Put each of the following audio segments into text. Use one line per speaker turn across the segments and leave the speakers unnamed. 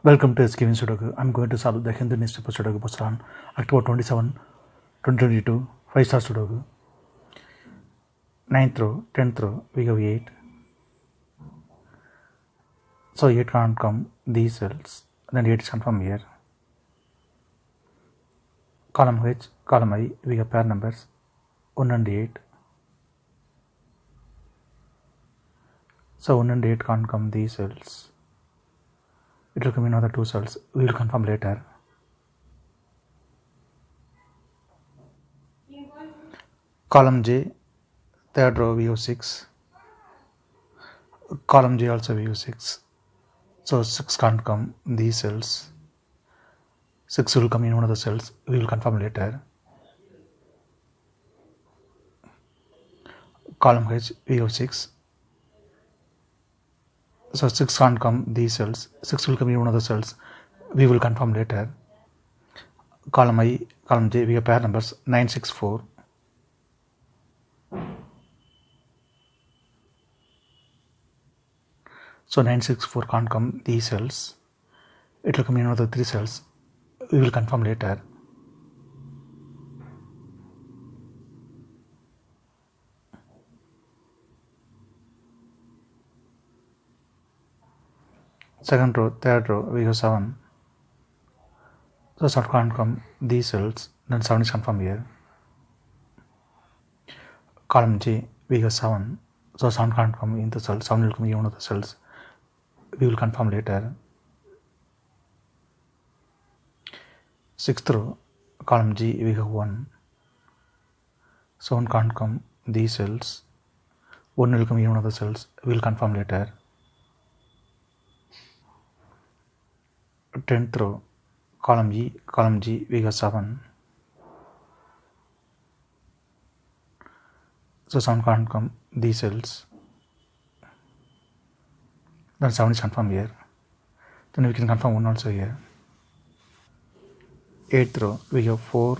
Welcome to SkVm Sudoku. I'm going to solve the Hindu newspaper Sudoku posted on October 27, 2022, 5-star Sudoku. 9th row, 10th row, we have 8. So 8 can't come these cells, then 8 is confirmed here. Column H, column I, we have pair numbers 1 and 8. So 1 and 8 can't come these cells. It will come in other 2 cells. We will confirm later. Column J, third row we have 6. Column J also we have 6. So 6 can't come these cells. 6 will come in one of the cells. We will confirm later. Column H, we have 6. So 6 can't come these cells. 6 will come in one of the cells. We will confirm later. Column I, column J, we have pair numbers 9, 6, 4. So 9, 6, 4 can't come these cells. It will come in another 3 cells. We will confirm later. Second row, third row, we have 7. So 7 can't come these cells. Then 7 is confirmed here. Column J, we have 7. So 7 can't come in the cell. 7 will come in one of the cells. We will confirm later. Sixth row, column G, we have 1. So 1 can't come these cells. 1 will come in one of the cells. We will confirm later. 10th row, column G, we have 7. So 7 can't come these cells. Then 7 is confirmed here. Then we can confirm 1 also here. 8th row, we have 4,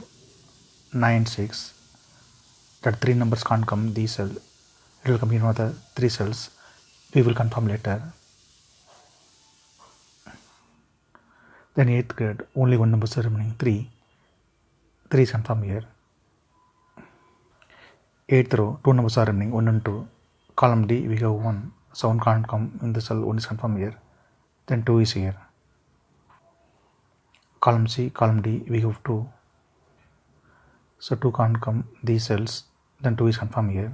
9, 6. That 3 numbers can't come these cells. It will come in another 3 cells. We will confirm later. Then 8th grade, only 1 number is remaining, 3. 3 is confirmed here. 8th row, 2 numbers are remaining, 1 and 2. Column D, we have 1. So 1 can't come in the cell, 1 is confirmed here. Then 2 is here. Column C, column D, we have 2. So 2 can't come these cells. Then 2 is confirmed here.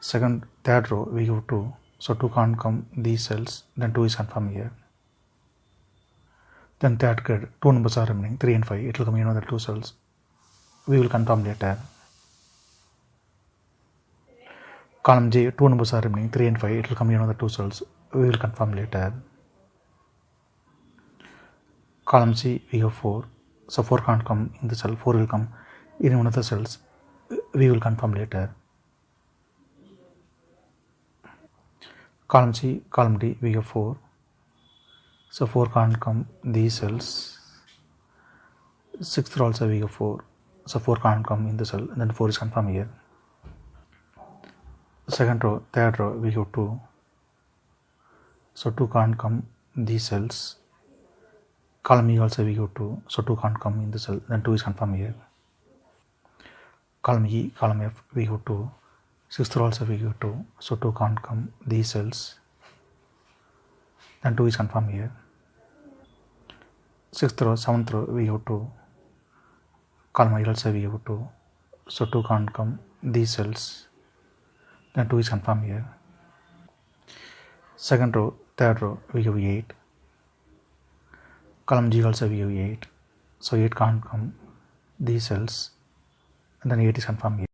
Third row, we have 2. So 2 can't come these cells. Then 2 is confirmed here. Then third grade, 2 numbers are remaining, 3 and 5. It will come in another 2 cells. We will confirm later. Column J, 2 numbers are remaining, 3 and 5. It will come in another 2 cells. We will confirm later. Column C, we have 4. So 4 can't come in the cell. 4 will come in one of the cells. We will confirm later. Column C, column D, we have 4. So 4 can't come these cells. 6th row also we have 4. So 4 can't come in the cell. And then 4 is confirmed here. Second row, third row, we have 2. So 2 can't come these cells. Column E also we have 2. So 2 can't come in the cell. Then 2 is confirmed here. Column E, column F, we have 2. 6th row also we have 2. So 2 can't come these cells. Then 2 is confirmed here. 6th row, 7th row, we have 2. Column I also we have 2. So 2 can't come these cells. Then 2 is confirmed here. Second row, third row, we have 8. Column G also we have 8. So 8 can't come these cells. And then 8 is confirmed here.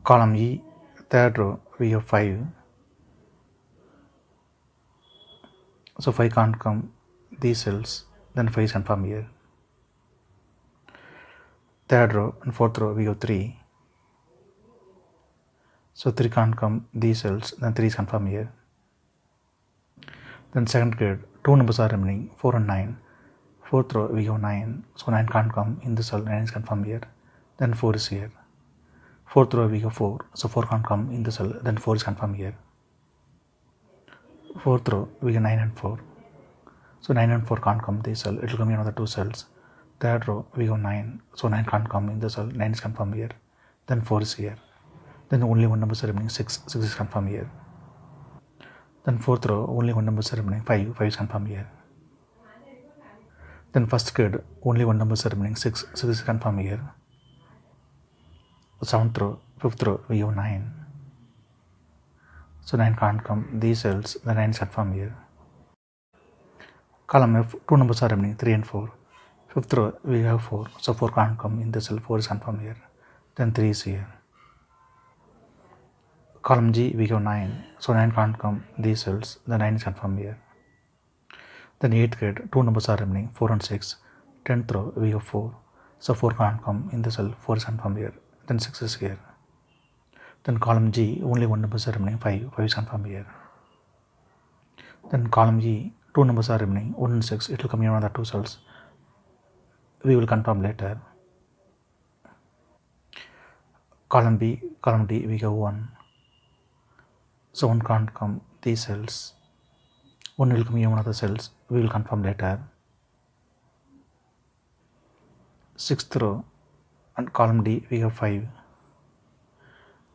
Column E, third row, we have 5. So 5 can't come these cells. Then 5 is confirmed here. Third row and fourth row, we have 3. So 3 can't come these cells. Then 3 is confirmed here. Then second grade, 2 numbers are remaining, 4 and 9. Fourth row, we have 9. So 9 can't come in the cell. 9 is confirmed here. Then 4 is here. Fourth row we have 4, so 4 can't come in the cell, then 4 is confirmed here. Fourth row we have 9 and 4, so 9 and 4 can't come in this cell, it will come in another 2 cells. Third row we have 9, so 9 can't come in the cell, 9 is confirmed here, then 4 is here. Then only one number is remaining, 6 is confirmed here. Then fourth row only one number is remaining, 5 is confirmed here. Then first kid only one number is remaining, 6 is confirmed here. Seventh row, fifth row we have 9, so 9 can't come these cells, the 9 is confirmed here. Column F, 2 numbers are remaining, 3 and 4. Fifth row we have 4, so 4 can't come in the cell, 4 is confirmed here, then 3 is here. Column G we have 9, so 9 can't come these cells, the 9 is confirmed here. Then 8th grade, 2 numbers are remaining, 4 and 6. 10th row we have 4, so 4 can't come in the cell, 4 is confirmed here, then 6 is here. Then column G, only one number is remaining, 5 is confirmed here. Then column E, 2 numbers are remaining, 1 and 6, it will come in another 2 cells, we will confirm later. Column B, column D we have 1, so 1 can't come these cells, 1 will come in one of the cells, we will confirm later. 6th row and column D we have 5,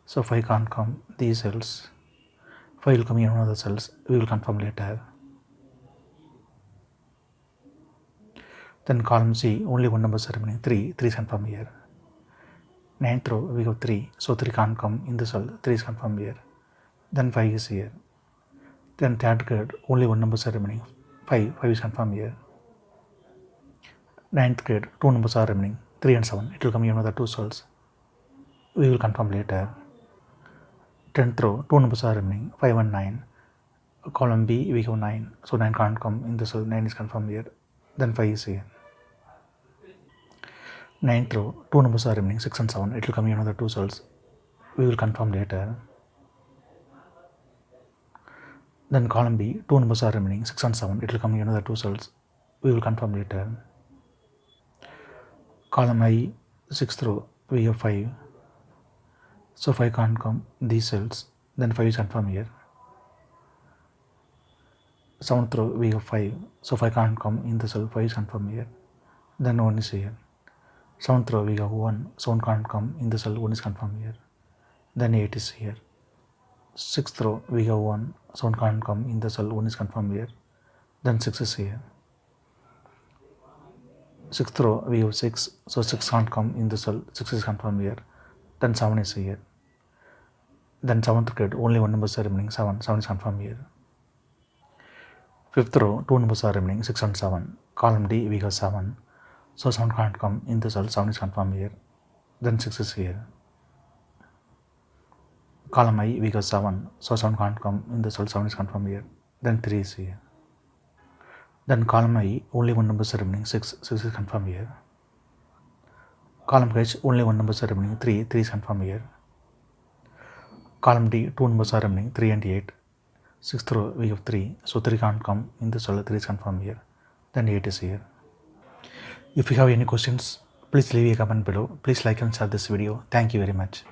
so 5 can't come these cells, 5 will come in one of the cells, we will confirm later. Then column C, only one number is remaining, 3 is confirmed here. 9th row we have 3, so 3 can't come in the cell, 3 is confirmed here, then 5 is here. Then third grade, only one number is remaining, 5 is confirmed here. 9th grade, 2 numbers are remaining, 3 and 7, it will come in another 2 cells, we will confirm later. 10th row, 2 numbers are remaining, 5 and 9. Column B we have 9, so 9 can't come in the cell, 9 is confirmed here, then 5 is here. 9th row, 2 numbers are remaining, 6 and 7, it will come in another 2 cells, we will confirm later. Then column B, 2 numbers are remaining, 6 and 7, it will come in another 2 cells, we will confirm later. Column I, 6th row, we have 5, so 5 can't come these cells, then 5 is confirmed here. 7th row we have 5, so 5 can't come in the cell, 5 is confirmed here, then 1 is here. 7th row we have 1, so 1 can't come in the cell, 1 is confirmed here, then 8 is here. 6th row we have 1, so 1 can't come in the cell, 1 is confirmed here, then 6 is here. 6th row we have 6, so 6 can't come in the cell, 6 is confirmed here, then 7 is here. Then 7th grade, only one number is remaining, 7 is confirmed here. 5th row, 2 numbers are remaining, 6 and 7. Column D we have 7, so 7 can't come in the cell, 7 is confirmed here, then 6 is here. Column I we have 7, so 7 can't come in the cell, 7 is confirmed here, then 3 is here. Then column I, only one number is remaining, 6 is confirmed here. Column H, only one number is remaining, 3 is confirmed here. Column D, 2 numbers are remaining, 3 and 8. 6th row we have 3, so 3 can't come in the cell, 3 is confirmed here, then 8 is here. If you have any questions, please leave a comment below. Please like and share this video. Thank you very much.